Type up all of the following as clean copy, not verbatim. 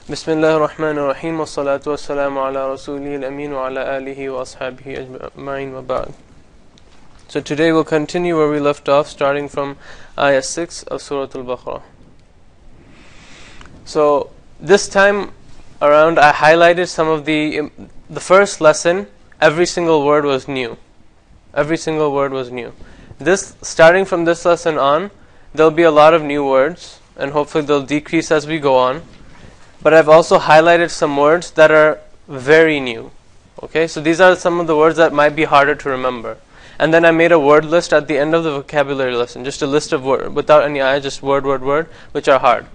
Bismillahir Rahmanir Rahim, wassalatu wassalamu ala rasulihil amin wa ala alihi wa ashabihi ajma'in wa ba'd. So today we'll continue where we left off, starting from ayah 6 of Surah Al-Baqarah. So this time around I highlighted some of the first lesson. Every single word was new. Every single word was new. Starting from this lesson on, there'll be a lot of new words, and hopefully they'll decrease as we go on. But I've also highlighted some words that are very new. Okay, so these are some of the words that might be harder to remember. And then I made a word list at the end of the vocabulary lesson, just a list of words, without any ayah, just word, which are hard.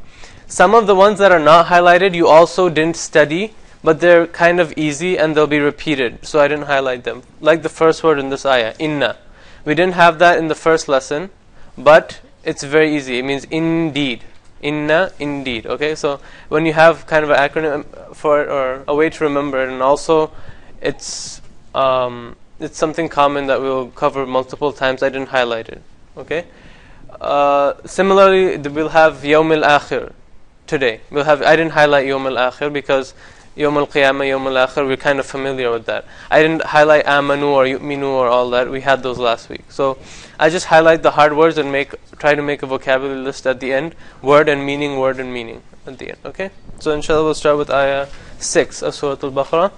Some of the ones that are not highlighted, you also didn't study, but they're kind of easy and they'll be repeated, so I didn't highlight them. Like the first word in this ayah, inna. We didn't have that in the first lesson, but it's very easy. It means indeed. Inna, indeed. Okay, so when you have kind of an acronym for it, or a way to remember it, and also it's something common that we'll cover multiple times. I didn't highlight it. Okay. Similarly, we'll have Yawm al-Akhir today. I didn't highlight Yawm al-Akhir because Yawm al-Qiyamah, Yawm al-Akhir, we're kind of familiar with that. I didn't highlight Amanu or Yu'minu or all that. We had those last week. So I just highlight the hard words and try to make a vocabulary list at the end. Word and meaning at the end. Okay? So inshallah we'll start with ayah 6 of Surah Al-Baqarah.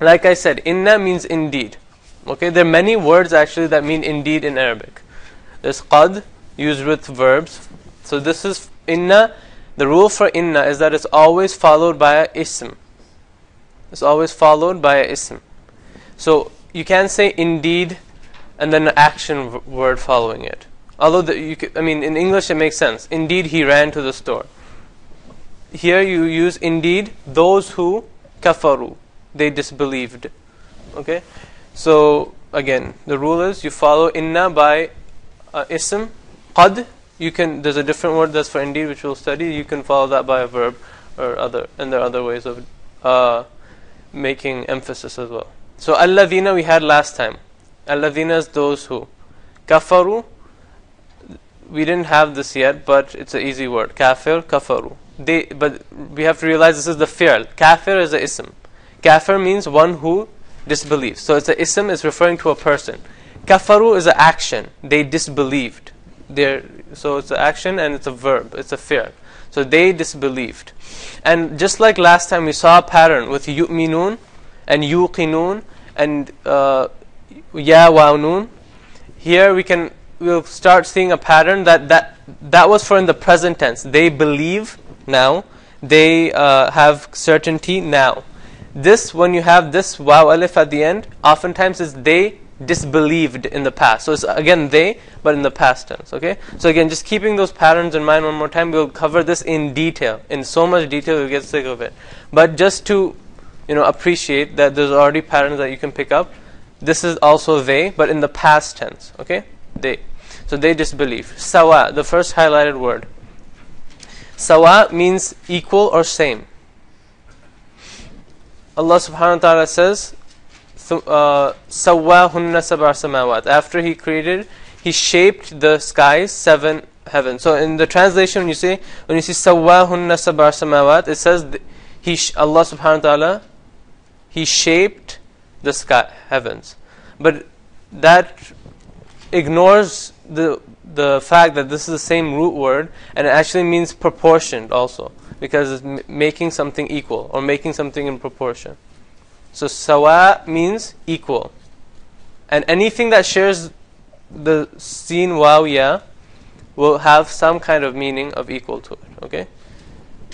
Like I said, inna means indeed. Okay? There are many words actually that mean indeed in Arabic. There's qad, used with verbs. So this is inna. The rule for inna is that it's always followed by a ism. It's always followed by a ism. So you can't say indeed and then an action word following it. Although in English it makes sense. Indeed he ran to the store. Here you use indeed those who kafaru, they disbelieved. Okay? So again, the rule is you follow inna by ism. Qad, there's a different word that's for indeed which we'll study. You can follow that by a verb and there are other ways of making emphasis as well. So alladhina we had last time. Alladhina is those who. Kafaru, we didn't have this yet, but it's an easy word. Kafir, kafaru. But we have to realize this is the fi'l. Kafir is the ism. Kafir means one who disbelieves. So it's an ism, it's referring to a person. Kafaru is an action. They disbelieved. So it's an action and it's a verb. It's a fi'l. So they disbelieved. And just like last time we saw a pattern with yu'minun and yuqinun and ya wawnun. Here we'll start seeing a pattern that was for in the present tense. They believe now. They have certainty now. This, when you have this waw alif at the end, oftentimes is they disbelieved in the past. So it's again they, but in the past tense. Okay. So again, just keeping those patterns in mind one more time. We'll cover this in detail, in so much detail you'll get sick of it. But just to appreciate that there's already patterns that you can pick up. This is also they, but in the past tense. Okay, they. So they disbelieve. Sawa, the first highlighted word. Sawa means equal or same. Allah subhanahu wa ta'ala says, Sawwahunna sab'a samawat. After He created, He shaped the skies, 7 heavens. So in the translation, when you see Sawwahunna sab'a samawat, it says Allah subhanahu wa ta'ala, He shaped the sky, heavens. But that ignores the fact that this is the same root word, and it actually means proportioned also, because it's making something equal or making something in proportion. So sawa means equal, and anything that shares the sin waw ya will have some kind of meaning of equal to it. Okay,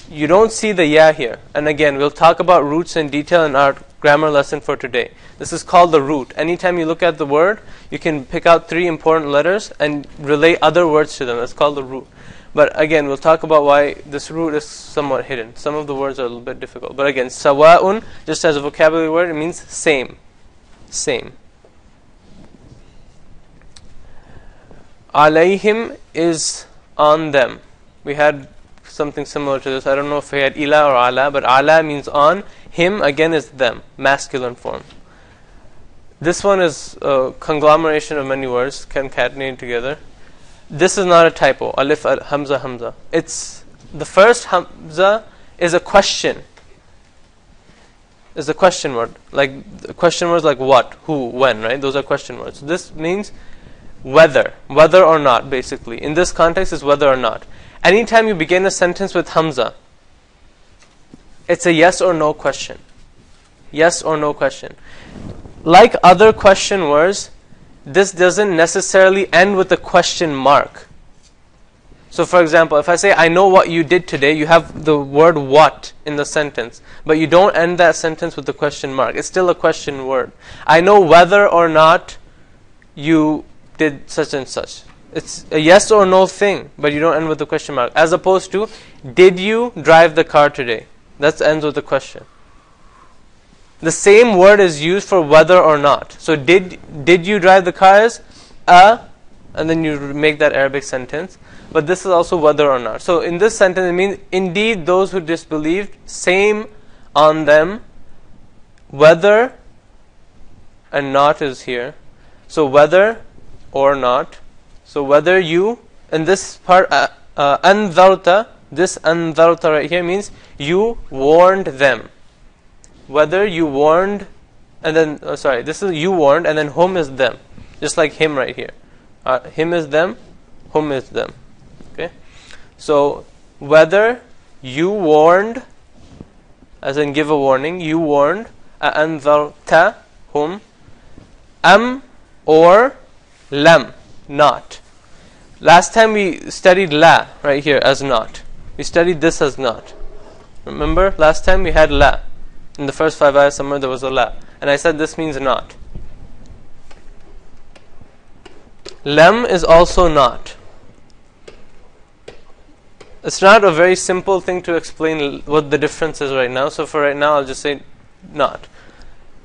you don't see the ya here, and again we'll talk about roots in detail in our grammar lesson for today. This is called the root. Anytime you look at the word, you can pick out 3 important letters and relate other words to them. That's called the root. But again, we'll talk about why this root is somewhat hidden. Some of the words are a little bit difficult. But again, sawa'un, just as a vocabulary word, it means same. Same. Alayhim is on them. We had something similar to this. I don't know if we had ila or ala, but ala means on. Him, again, is them, masculine form. This one is a conglomeration of many words concatenated together. This is not a typo. Alif, hamza, hamza. It's the first hamza is a question. Is a question word. Like question words like what, who, when, right? Those are question words. This means whether or not, basically. In this context is whether or not. Anytime you begin a sentence with hamza, it's a yes or no question. Yes or no question. Like other question words, this doesn't necessarily end with a question mark. So for example, if I say, I know what you did today, you have the word what in the sentence. But you don't end that sentence with the question mark. It's still a question word. I know whether or not you did such and such. It's a yes or no thing, but you don't end with the question mark. As opposed to, did you drive the car today? That ends with a question. The same word is used for whether or not. So did you drive the car is and then you make that Arabic sentence. But this is also whether or not. So in this sentence, it means indeed those who disbelieved, same on them. Whether and not is here. So whether or not. So whether you, in this part, anzarta, this anzarta right here means you warned them. Whether you warned, and then, this is you warned, and then hum is them. Just like him right here. Him is them, hum is them. Okay? So, whether you warned, as in give a warning, you warned, anzarta hum, or lam, not. Last time we studied la right here as not. We studied this as not. Remember? Last time we had la. In the first 5 ayahs somewhere there was a la. And I said this means not. Lam is also not. It's not a very simple thing to explain what the difference is right now. So for right now I'll just say not.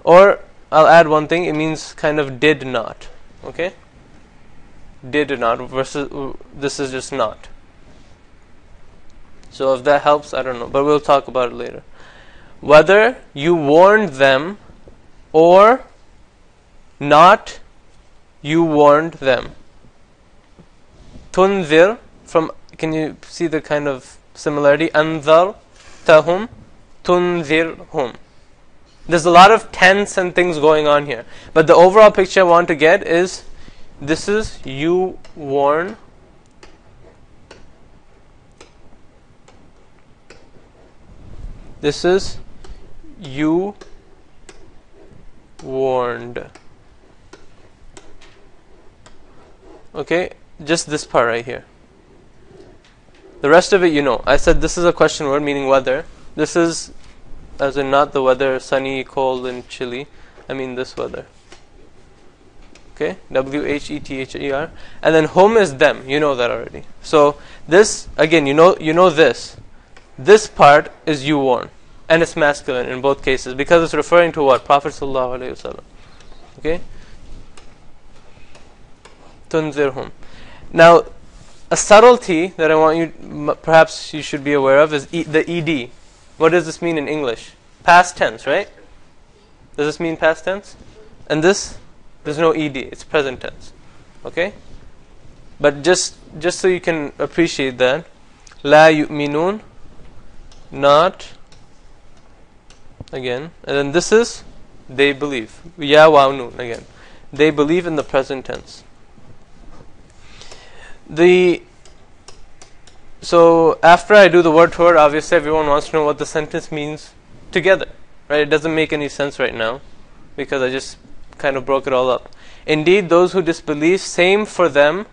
Or I'll add one thing. It means kind of did not. Okay? Did not versus this is just not. So if that helps, I don't know. But we'll talk about it later. Whether you warned them or not, you warned them. Tunzir, from, can you see the kind of similarity? Anzar tahum, tunzirhum. There's a lot of tense and things going on here. But the overall picture I want to get is, this is you warn. This is you warned. Okay, just this part right here. The rest of it you know. I said this is a question word meaning weather. This is, as in not the weather, sunny, cold, and chilly. I mean this weather. Okay, W-H-E-T-H-E-R. And then hum is them. You know that already. So this, again, you know this. This part is you warn. And it's masculine in both cases because it's referring to what? Prophet sallallahu alaihi wasallam. Okay? Tunzirhum. Now, a subtlety that I want you, perhaps you should be aware of, is the ed. What does this mean in English? Past tense, right? Does this mean past tense? And this, there's no ed. It's present tense. Okay? But just so you can appreciate that, la yu'minun, not. Again, and then this is they believe. Ya wa nun again. They believe in the present tense. So after I do the word to word, obviously everyone wants to know what the sentence means together, right? It doesn't make any sense right now because I just kind of broke it all up. Indeed, those who disbelieve, same for them,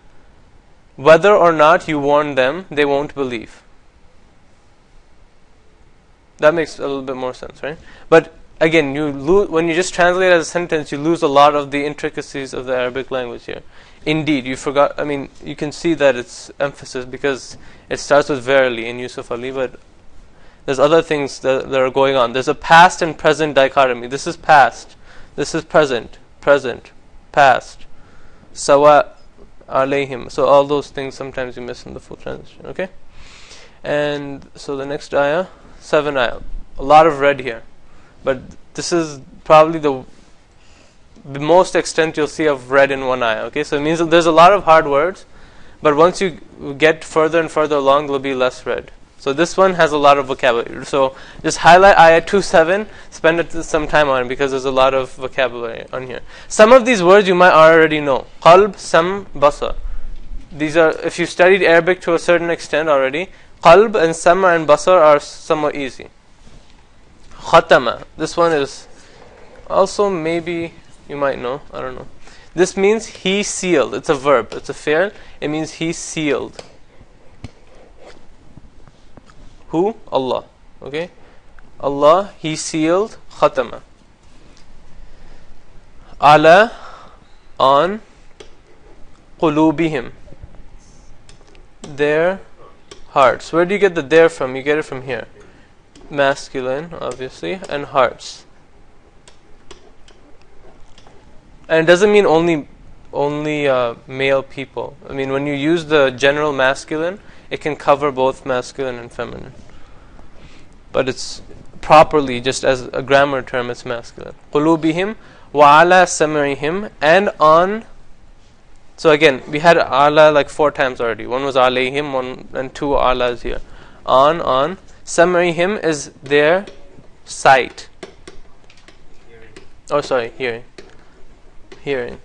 whether or not you warn them, they won't believe. That makes a little bit more sense, right? But again, when you just translate as a sentence, you lose a lot of the intricacies of the Arabic language here. Indeed, you forgot. I mean, you can see that it's emphasis because it starts with verily in Yusuf Ali, but there's other things that are going on. There's a past and present dichotomy. This is past. This is present. Present. Past. Sawa alayhim. So all those things sometimes you miss in the full translation. Okay? And so the next ayah. 7 ayah. A lot of red here. But this is probably the most extent you'll see of red in one ayah. Okay, so it means that there's a lot of hard words, but once you get further and further along, there'll be less red. So this one has a lot of vocabulary. So just highlight ayah 2:7, spend some time on it because there's a lot of vocabulary on here. Some of these words you might already know. Qalb, sam, basar. These are, if you studied Arabic to a certain extent already, qalb and sama and basar are somewhat easy. Khatama. This one is also maybe you might know. I don't know. This means he sealed. It's a verb. It's a fi'l. It means he sealed. Who? Allah. Okay? Allah, he sealed. Khatama. Ala, on. Qulubihim, their hearts. Where do you get the there from? You get it from here. Masculine, obviously, and hearts. And it doesn't mean only male people. I mean, when you use the general masculine, it can cover both masculine and feminine. But it's properly, just as a grammar term, it's masculine. Qulubihim wa ala sam'ihim, and on. So again, we had ala like 4 times already. One was alayhim, one and 2 alas here. On. Sam'ihim is their sight. Oh, sorry, hearing. Hearing.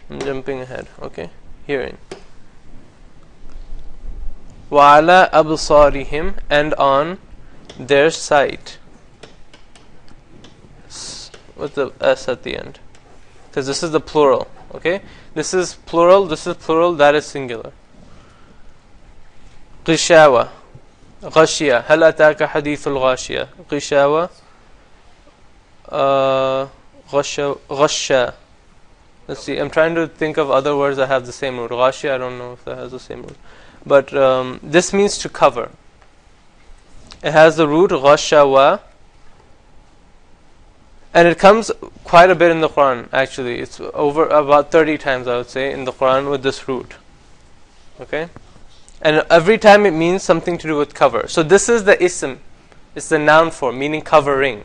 I'm jumping ahead. Okay, hearing. Wa ala absarihim, and on their sight. With the S at the end. Because this is the plural. Okay, this is plural, that is singular. Qishawa, Ghashia, Hal ataka hadithul Ghashia. Qishawa, Ghasha. Let's see, I'm trying to think of other words that have the same root. Ghashia, I don't know if that has the same root. But this means to cover. It has the root Ghashawa. And it comes quite a bit in the Quran, actually. It's over about 30 times, I would say, in the Quran with this root. Okay? And every time it means something to do with cover. So this is the ism. It's the noun form, meaning covering.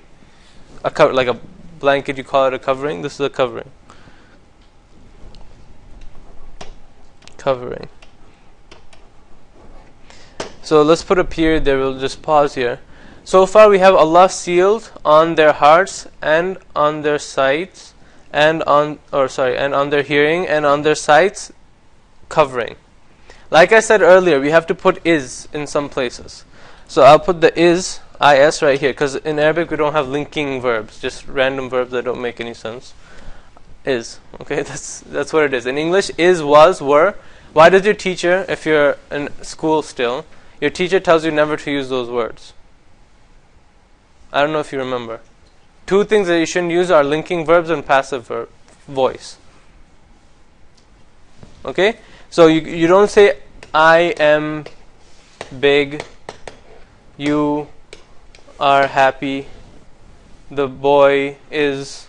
Like a blanket, you call it a covering. This is a covering. Covering. So let's put a period there. We'll just pause here. So far we have Allah sealed on their hearts and on their sights and on their hearing and on their sights, covering. Like I said earlier, we have to put is in some places. So I'll put the is right here, because in Arabic we don't have linking verbs, just random verbs that don't make any sense. Is. Okay, that's what it is. In English, is, was, were. Why does your teacher, if you're in school still, your teacher tells you never to use those words? I don't know if you remember. 2 things that you shouldn't use are linking verbs and passive verb, voice. Okay? So you don't say, I am big, you are happy, the boy is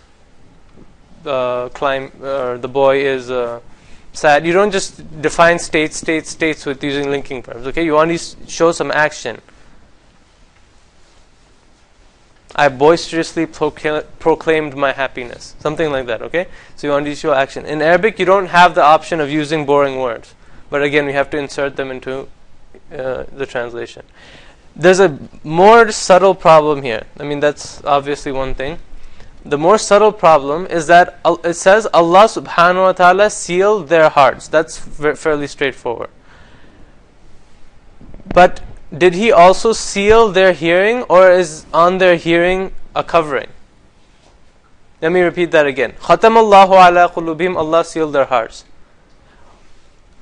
the boy is sad. You don't just define states with using linking verbs. Okay? You want to show some action. I boisterously proclaimed my happiness. Something like that, okay? So you want to show action. In Arabic, you don't have the option of using boring words. But again, we have to insert them into the translation. There's a more subtle problem here. I mean, that's obviously one thing. The more subtle problem is that it says Allah subhanahu wa ta'ala sealed their hearts. That's fairly straightforward. But did He also seal their hearing, or is on their hearing a covering? Let me repeat that again. Khatamallahu ala qulubihim, Allah sealed their hearts.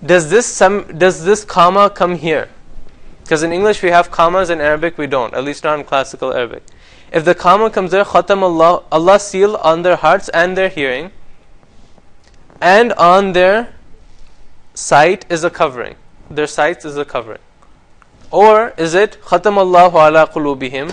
Does this comma come here? Because in English we have commas, in Arabic we don't, at least not in classical Arabic. If the comma comes there, khatamallah, Allah sealed on their hearts and their hearing, and on their sight is a covering. Their sights is a covering. Or is it khatamallahu ala qulubihim,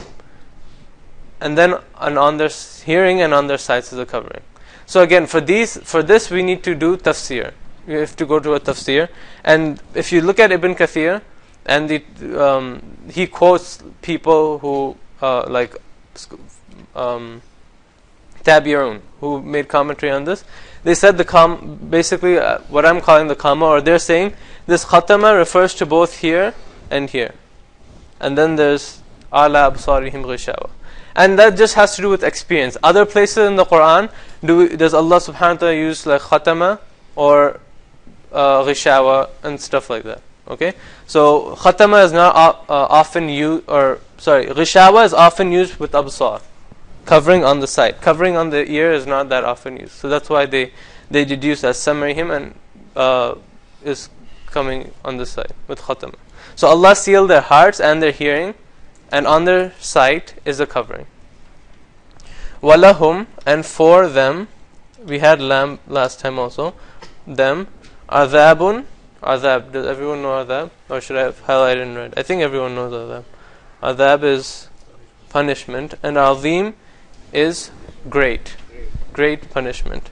and then on their hearing and on their sights is a covering. So again, for this we need to do tafsir. We have to go to a tafsir. And if you look at Ibn Kathir, and he quotes people who like Tabi'un, who made commentary on this. They said basically what I'm calling the comma, or they're saying this khatama refers to both here and here. And then there's ala absarihim ghishawa. And that just has to do with experience. Other places in the Quran, does Allah subhanahu wa ta'ala use like khatama or ghishawa and stuff like that? Okay, so khatama is not often used, or sorry, ghishawa is often used with absar, covering on the side. Covering on the ear is not that often used. So that's why they deduce as samarihim and is coming on the side with khatama. So Allah sealed their hearts and their hearing, and on their sight is a covering. Walahum, and for them, we had lam last time also, them, adhabun, adhab. Does everyone know adhab? Or should I have highlighted in red? I think everyone knows adhab. Adhab is punishment, and azim is great punishment.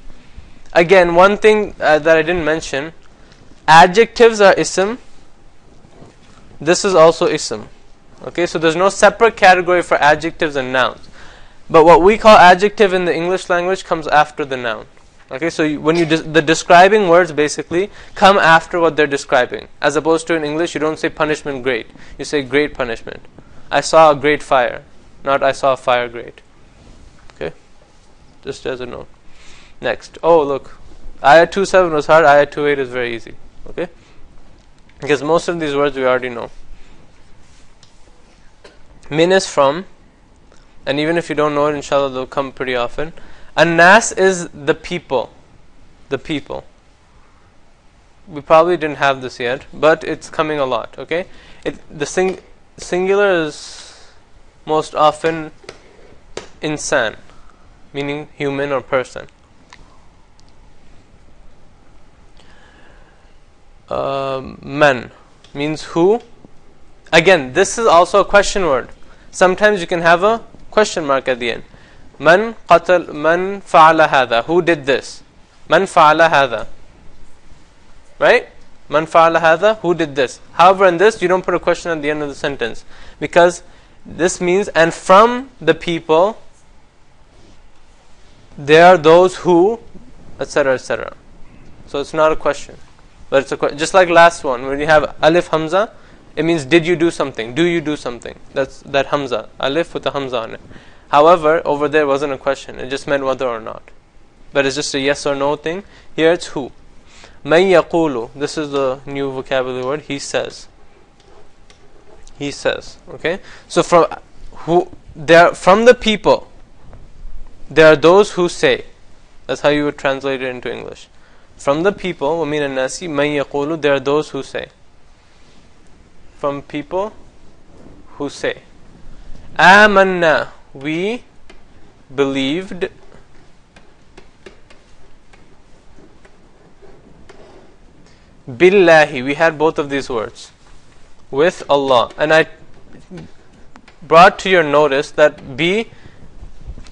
Again, one thing that I didn't mention, adjectives are ism. This is also ism. Okay, so there's no separate category for adjectives and nouns. But what we call adjective in the English language comes after the noun. Okay, so when the describing words basically come after what they're describing. As opposed to in English, you don't say punishment great. You say great punishment. I saw a great fire, not I saw a fire great. Okay, just as a note. Next. Oh, look. Ayah 2.7 was hard. Ayah 2.8 is very easy. Okay, because most of these words we already know. Min is from, and even if you don't know it, inshallah, they'll come pretty often. An-nas is the people. The people. We probably didn't have this yet, but it's coming a lot. Okay, the singular is most often insan, meaning human or person. Man means who. Again, this is also a question word. Sometimes you can have a question mark at the end. Man qatal, man fa'ala hadha. Who did this? Man fa'ala hadha. Right? Man fa'ala hadha. Who did this? However, in this, you don't put a question at the end of the sentence, because this means, and from the people, there are those who, etc., etc. So it's not a question, but it's a question. Just like last one, when you have alif hamza, it means did you do something? Do you do something? That's that hamza, alif with a hamza on it. However, over there wasn't a question. It just meant whether or not. But it's just a yes or no thing. Here it's who. Man yaqulu. This is the new vocabulary word. He says. He says. Okay. So from the people, there are those who say. That's how you would translate it into English. From the people, wa min an-nasi man yaqulu. There are those who say. From people who say, Amanna, we believed. Billahi, we had both of these words. With Allah. And I brought to your notice that bi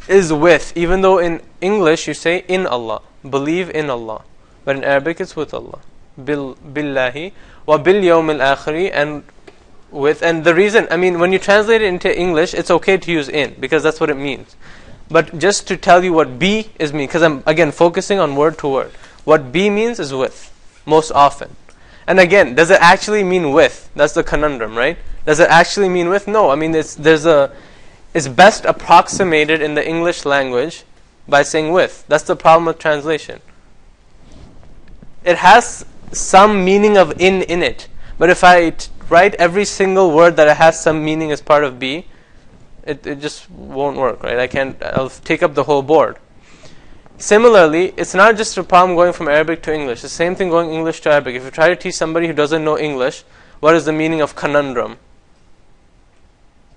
is with, even though in English you say in Allah. Believe in Allah. But in Arabic it's with Allah. Billahi wa bil yawmil akhiri, and with, and the reason, I mean, when you translate it into English, it's okay to use in, because that's what it means. But just to tell you what be is mean, because I'm again focusing on word to word. What be means is with, most often. And again, does it actually mean with? That's the conundrum, right? Does it actually mean with? No, I mean it's best approximated in the English language by saying with. That's the problem with translation. It has some meaning of in it, but if I write every single word that it has some meaning as part of be, it just won't work, right? I'll take up the whole board. Similarly, it's not just a problem going from Arabic to English. The same thing going English to Arabic. If you try to teach somebody who doesn't know English, what is the meaning of conundrum?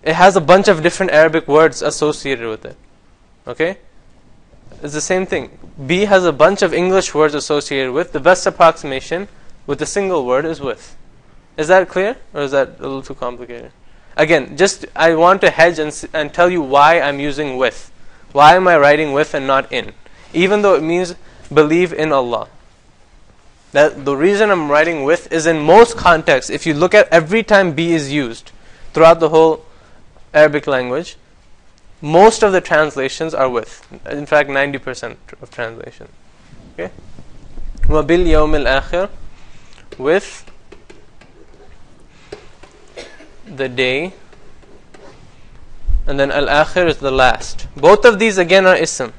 It has a bunch of different Arabic words associated with it. Okay? It's the same thing. Be has a bunch of English words associated with. The best approximation with a single word is with. Is that clear? Or is that a little too complicated? Again, just I want to hedge and tell you why I'm using with. Why am I writing with and not in? Even though it means believe in Allah. That the reason I'm writing with is in most contexts. If you look at every time be is used throughout the whole Arabic language, most of the translations are with. In fact, 90% of translation. Okay? وَبِالْيَوْمِ الْآخِرِ, with the day, and then al-akhir is the last. Both of these again are ism,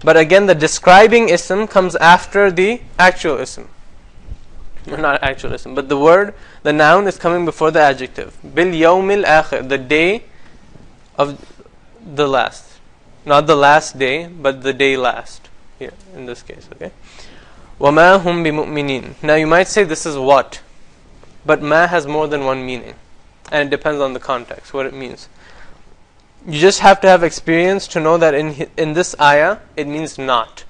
but again the describing ism comes after the actual ism. Not actual ism, but the word, the noun is coming before the adjective. Bil yawmil akhir, the day of the last. Not the last day, but the day last. Here, in this case, okay? وَمَا هُمْ بِمُؤْمِنِينَ. Now you might say this is what, but ma has more than one meaning, and it depends on the context, what it means. You just have to have experience to know that in this ayah, it means not.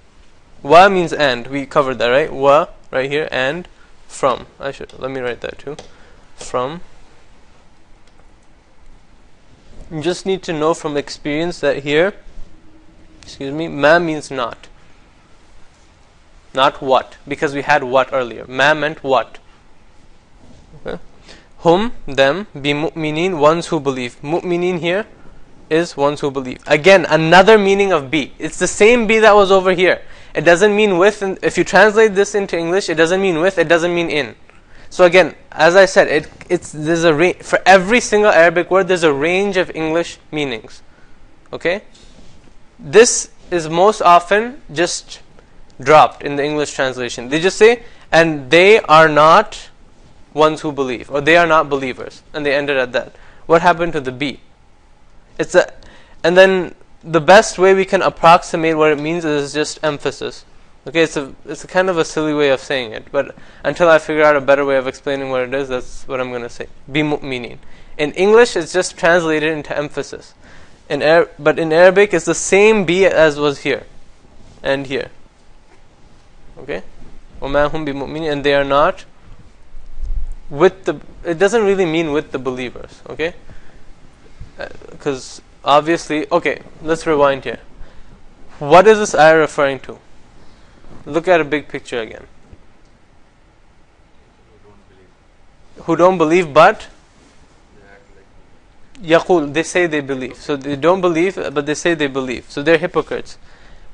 Wa means and. We covered that, right? Wa, right here, and from. Let me write that too. From. You just need to know from experience that here, ma means not. Not what, because we had what earlier. Ma meant what. Okay. Hum, them, bi mu'minin, ones who believe. Mu'minin here is ones who believe. Again, another meaning of be. It's the same be that was over here. It doesn't mean with. If you translate this into English, it doesn't mean with, it doesn't mean in. So again, as I said, there's a range. For every single Arabic word, there's a range of English meanings. Okay? This is most often just dropped in the English translation. They just say, and they are not ones who believe, or they are not believers, and they ended at that. What happened to the be? And then the best way we can approximate what it means is just emphasis. Okay, it's a kind of a silly way of saying it, but until I figure out a better way of explaining what it is, that's what I'm going to say. Bi mu'minin. In English, it's just translated into emphasis. But in Arabic, it's the same be as was here and here. Okay, وَمَا هُمْ بِمُؤْمِنِينَ, and they are not with the. It doesn't really mean with the believers. Okay, because obviously, okay, let's rewind here. What is this ayah referring to? Look at a big picture again. Who don't believe, but yaqul, they say they believe. So they don't believe, but they say they believe. So they're hypocrites.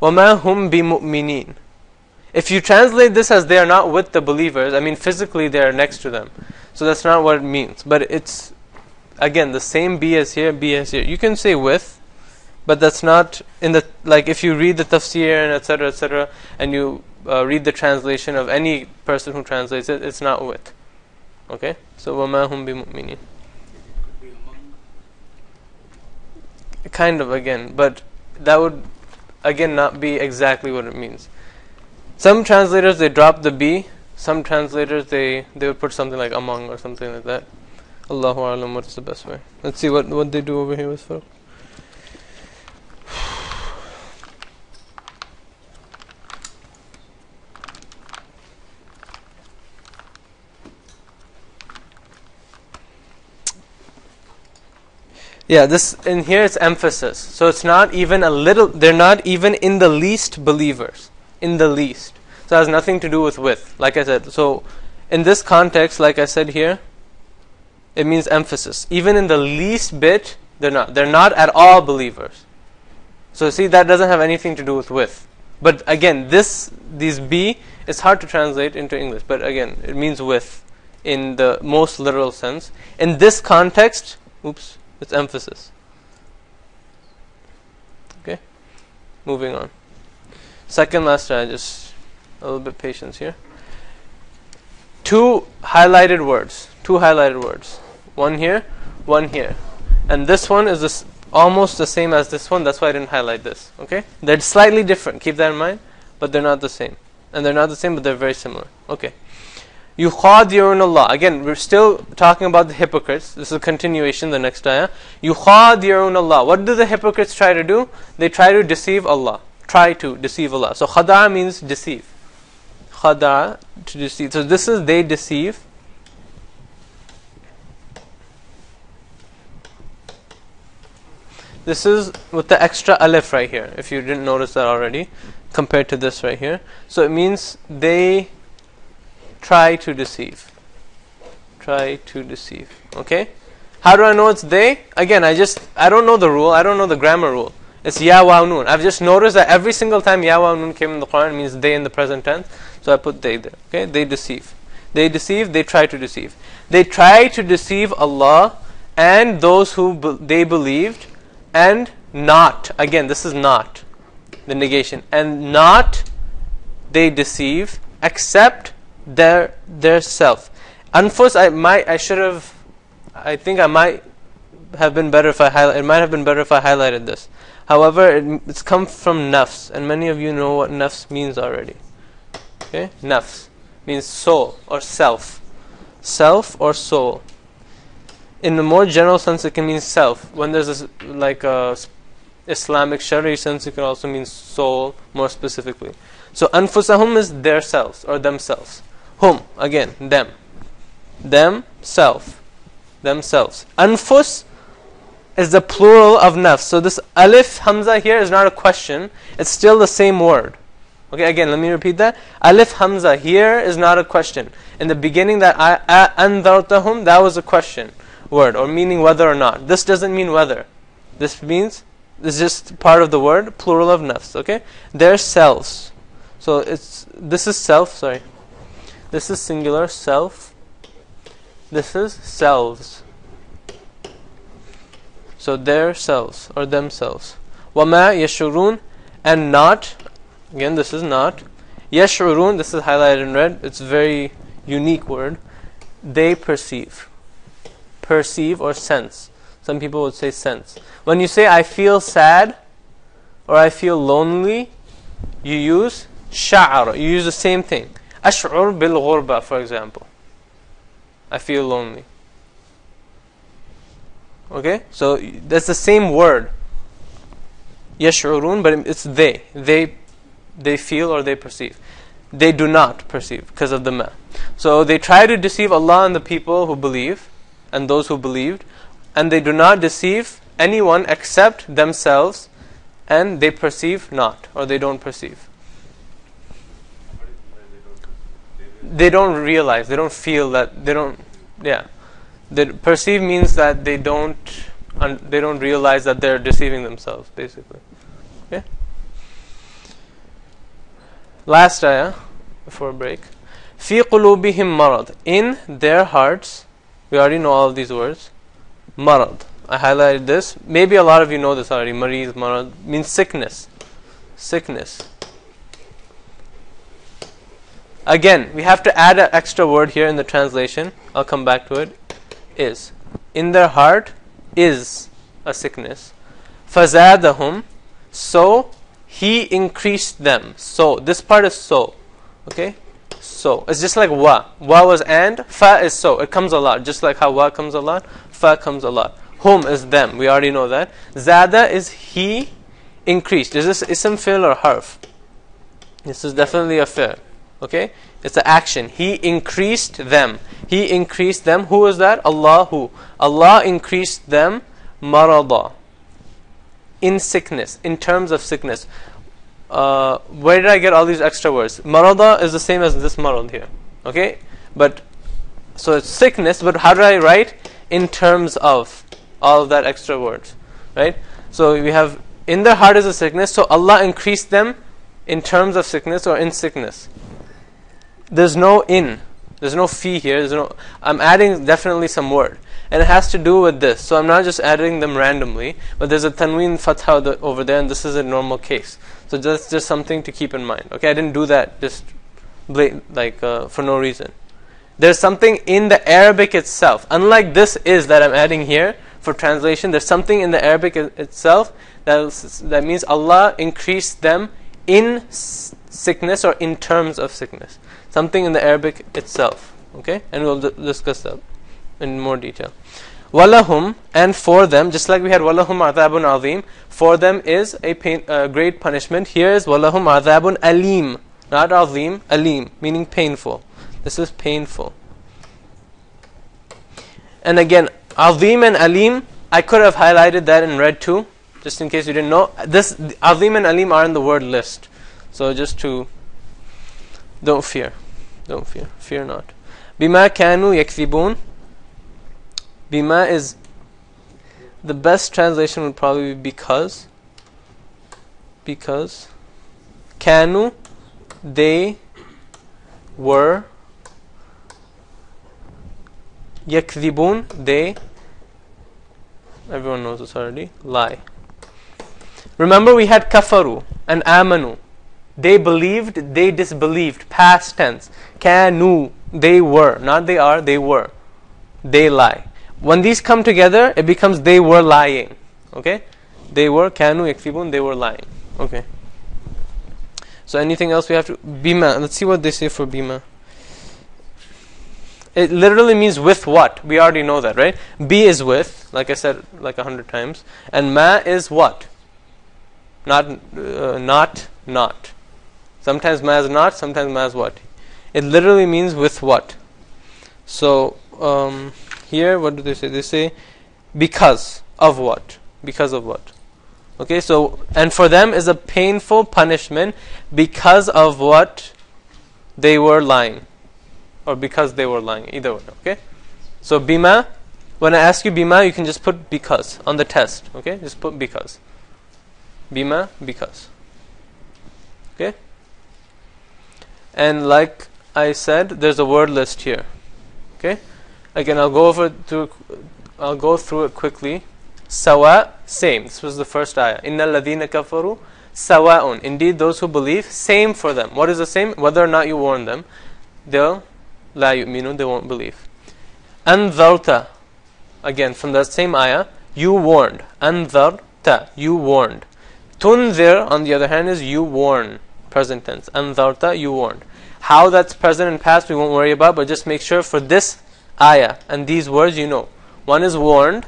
وَمَا هُمْ بِمُؤْمِنِينَ. If you translate this as they are not with the believers, I mean physically they are next to them. So that's not what it means. But it's, again, the same be as here, be as here. You can say with, but that's not in the, like if you read the tafsir and etc., and you read the translation of any person who translates it, it's not with. Okay? So وَمَا هُمْ بِمُؤْمِنِينَ. Kind of, again, but that would again not be exactly what it means. Some translators, they drop the be. Some translators, they would put something like among or something like that. Allahu a'lam, what's the best way? Let's see what they do over here with folk. Yeah, this in here it's emphasis. So it's not even a little, they're not even in the least believers. In the least. So it has nothing to do with. Like I said, so in this context, like I said here, it means emphasis. Even in the least bit, they're not. They're not at all believers. So see, that doesn't have anything to do with. But again, these be, it's hard to translate into English. But again, it means with in the most literal sense. In this context, it's emphasis. Okay? Moving on. Second last ayah, just a little bit patience here. Two highlighted words. One here, one here. And this one is almost the same as this one. That's why I didn't highlight this. Okay? They're slightly different. Keep that in mind. But they're not the same. And they're not the same, but they're very similar. Okay. يُخَادِعُونَ اللَّهِ. Again, we're still talking about the hypocrites. This is a continuation, the next ayah. يُخَادِعُونَ اللَّهِ. What do the hypocrites try to do? They try to deceive Allah. So khada means deceive. Khada, to deceive. So this is they deceive. This is with the extra alif right here, if you didn't notice that already, compared to this right here. So it means they try to deceive. Okay? How do I know it's they? Again, I don't know the rule. I don't know the grammar rule. It's ya wa noon. I've just noticed that every single time ya wa noon came in the Quran, it means they in the present tense. So I put they there. Okay? They deceive. They try to deceive. They try to deceive Allah and those who they believed, and not, again this is not the negation, and not they deceive except their self. Anfus, I think I might have been better if it might have been better if I highlighted this. However, it's come from nafs, and many of you know what nafs means already. Okay, nafs means soul or self, or soul. In the more general sense, it can mean self. When there's a Islamic Shari'i sense, it can also mean soul more specifically. So anfusahum is their selves or themselves. Hum, again, them, self, themselves. Anfus is the plural of nafs. So this alif hamza here is not a question, it's still the same word. Okay, again, let me repeat that. Alif hamza here is not a question. In the beginning, that andartahum, that was a question word, or meaning whether or not. This doesn't mean whether. This means, this is just part of the word, plural of nafs. Okay, their selves. So this is self. Sorry, this is singular self. This is selves. So their selves or themselves. Wama yashurun, and not. Again, this is not. Yashurun, this is highlighted in red. It's a very unique word. They perceive. Perceive or sense. Some people would say sense. When you say I feel sad or I feel lonely, you use sha'ar. You use the same thing. Ash'ur bil ghurba, for example. I feel lonely. Okay? So that's the same word. Yash'urun, but it's they. They feel or they perceive. They do not perceive because of the ma. So they try to deceive Allah and the people who believe and those who believed, and they do not deceive anyone except themselves, and they perceive not, or they don't perceive. They don't realize, they don't feel that, they don't, yeah. They perceive means that they don't realize that they're deceiving themselves, basically. Okay? Last ayah, before break. فِي قُلُوبِهِمْ مَرَضٍ, in their hearts. We already know all of these words. Marad. I highlighted this. Maybe a lot of you know this already. Marid, marad means sickness. Sickness. Again, we have to add an extra word here in the translation. I'll come back to it. Is. In their heart is a sickness. فَزَادَهُمْ, so he increased them. So, this part is so. Okay? So, it's just like wa. Wa was and, fa is so. It comes a lot. Just like how wa comes a lot, fa comes a lot. Hum is them. We already know that. Zada is he increased. Is this ism, fi'l, or harf? This is definitely a fi'l. Okay? It's an action. He increased them. He increased them. Who is that? Allahu. Allah increased them marada. In sickness. In terms of sickness. Where did I get all these extra words? Marada is the same as this marad here. Okay? But, so it's sickness, but how do I write? In terms of all of that extra words. Right? So we have, in their heart is a sickness, so Allah increased them in terms of sickness or in sickness. There's no in. There's no fi here. I'm adding definitely some word. And it has to do with this. So I'm not just adding them randomly, but there's a tanween fatha over there, and this is a normal case. So that's just something to keep in mind. Okay, I didn't do that just for no reason. There's something in the Arabic itself. Unlike this is that I'm adding here for translation, there's something in the Arabic itself that means Allah increased them in sickness or in terms of sickness. Something in the Arabic itself. Okay, and we'll discuss that in more detail. Walahum, and for them, just like we had walahum adhabun azim, for them is a great punishment. Here is walahum adhabun alim, not azim, alim, meaning painful. This is painful. And again, azim and alim, I could have highlighted that in red too, just in case you didn't know. This azim and alim are in the word list. So just to, don't fear, fear not. Bima kanu yakthibun. Bima is, the best translation would probably be because. Kanu, they were. Yakthibun, they Everyone knows this already. Lie. Remember we had kafaru and amanu. They believed, they disbelieved. Past tense. Kanu, they were. Not they are, they were. They lie. When these come together, it becomes they were lying. Okay? They were, kanu yakthibun, they were lying. Okay. So anything else we have to... Bima. Let's see what they say for bima. It literally means with what? We already know that, right? Be is with, like I said like 100 times. And ma is what? Not. Sometimes ma is not, sometimes ma is what? It literally means with what? So, here, what do they say? They say, because of what? Because of what? Okay, so, and for them is a painful punishment because of what they were lying. Or because they were lying, either way, okay? So, bima, when I ask you bima, you can just put because on the test, okay? Just put because. Bima, because. Okay? And like I said, there's a word list here. Okay? Again, I'll go through it quickly. Sawa, same. This was the first ayah. Innal ladhina kafaru sawa'un. Indeed, those who believe, same for them. What is the same? Whether or not you warn them, they'll la yu'minun, they won't believe. Anzarta, again from that same ayah, you warned. Anzarta, you warned. Tunzir, on the other hand, is you warn. Present tense. Anzarta, you warned. How that's present and past, we won't worry about, but just make sure for this ayah and these words you know. One is warned.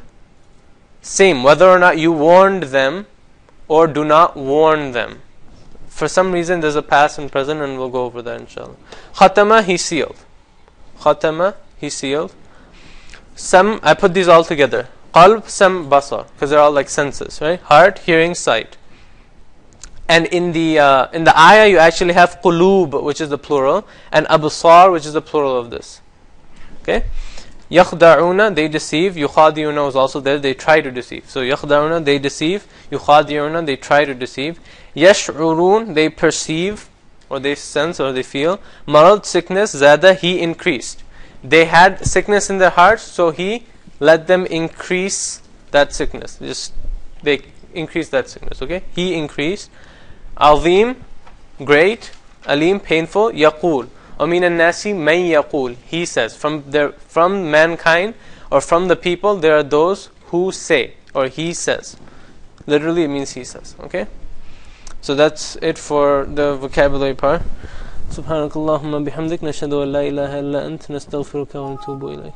Same, whether or not you warned them or do not warn them. For some reason there's a past and present, and we'll go over that inshallah. Khatama, he sealed. Khatama, he sealed. Some, I put these all together. Qalb, sam, basar, because they're all like senses, right? Heart, hearing, sight. And in the ayah you actually have qulub, which is the plural, and absar, which is the plural of this. Okay? Yakhda'una, they deceive. Yukhadi'una was also there, they try to deceive. So yakhda'una, they deceive. Yukhadi'una, they try to deceive. Yash'urun, they perceive, or they sense, or they feel. Marad, sickness. Zada, he increased. They had sickness in their hearts, so he let them increase that sickness. They increased that sickness, okay? He increased. Azim, great. Alim, painful. Yaqul. وَمِنَ النَّاسِ مَنْ يَقُولُ, he says. From mankind or from the people, there are those who say, or he says. Literally it means he says. Okay? So that's it for the vocabulary part. سبحانك اللهم بحمدك نشهد أن لا إله إلا أنت نستغفرك ونتوب إليك.